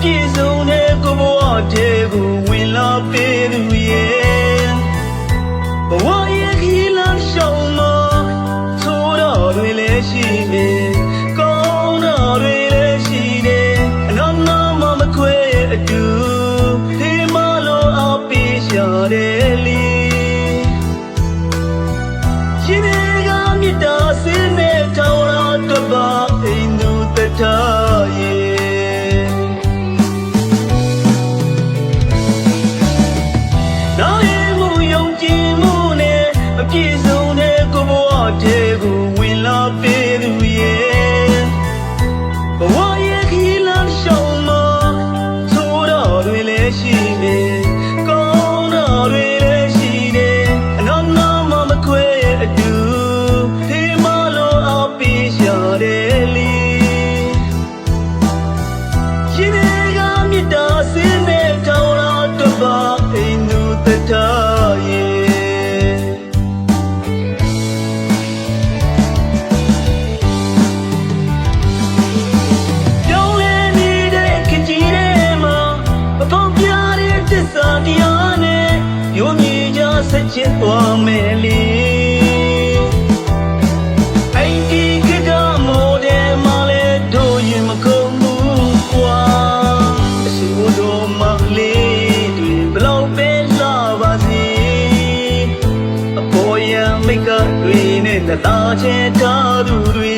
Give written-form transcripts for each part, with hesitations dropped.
ပြည့်စုံတဲ့ကိုဘဝတည်းကိုဝင်လာပေးသူရဲ့ဘဝရဲ့ခီးလမ်းရှောင်းမှာဆိုးတော်တွေလည်းရှိနေကောင်းတော်တွေလည်းရှိနေအနောက်နောက်မှမခွဲအတူဒီမလို့အပေးရှာတယ်လေရှင်တွေကမြတ်တာစင်းနဲ့ထောင်းလာတော့ပါအိမ်သူတထားရဲ့ပြည့်စုံတဲ့ကိုဘဝတည်းကိုဝင်လာပေးသူရဲ့ဘဝရဲ့ခီးလမ်းရှောင်းမှာဆိုးတော်တွေလည်းရှိနေကောင်းတော်တွေလည်းရှိနေအနောက်နောက်မှမခွဲအတူဒီမလို့အပေးရှာတယ်လေရှင်တွေကမြတ်တာစင်းနဲ့ထောင်းလာတော့ပါအိမ်သူတထားရဲ့တရားနဲ့ရိုးမြေကြဆက်ချစ်သွားမယ်လေအဲ့ဒီကိတမိုးတဲ့မလဲတို့ရင်မကုန်ဘူးကွာအဆူတို့မလေးတွေဘလောက်ပဲလာပါစေအပေါ်ရမိကတွေနဲ့တာချဲထားသူတွေ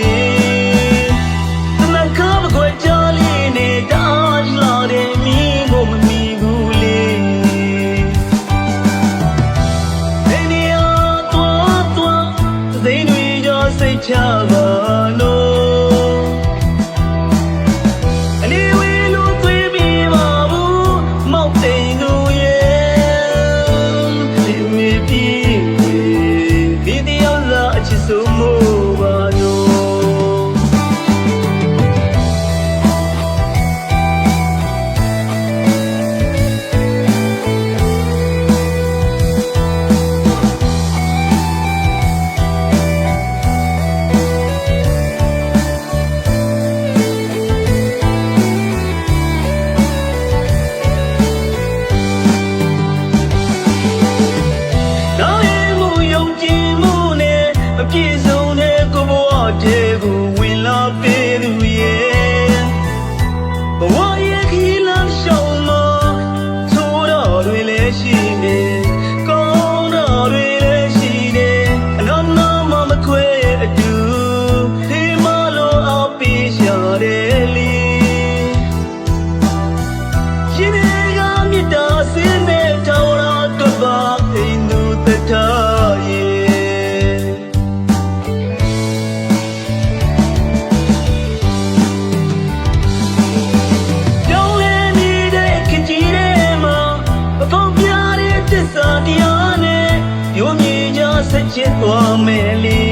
သနခါမခွဲကြလေးနဲ့တားလာတဲ့မိကိုမမီဘူးလေစိတ်ချပါလို့အနေဝေးလို့သွေးပြေပါဘူးမောက်တိန်သူရဲ့ဒီမေပြေဒီတရားလာအချစ်ဆုံးမို့ပါလို့ပြည့်စုံတဲ့ကိုဘဝတည်းကိုဝင်လာပေးသူရဲ့ဘဝရဲ့ခီးလမ်းရှောင်းမှာဆိုးတော်တွေလည်းရှိနေကောင်းတော်တွေလည်းရှိနေအနောက်နောက်မှမခွဲအတူဒီမလို့အပေးရှာတယ်လေရှင်တွေကမြတ်တာစင်းနဲ့ထောင်းလာတော့ပါအိမ်သူတထားရဲ့တရားနဲ့ရိုးမြေကြဆက်ချစ်သွားမယ်လေ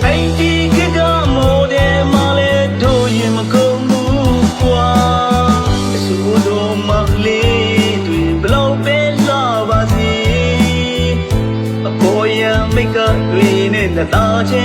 အဲ့ဒီကိတမိုးတဲ့မလဲတို့ရင်မကုန်ဘူးကွာအဆူတို့မလေးတွေဘလောက်ပဲလာပါစေအပေါ်ရမိကတွေနဲ့တာချဲ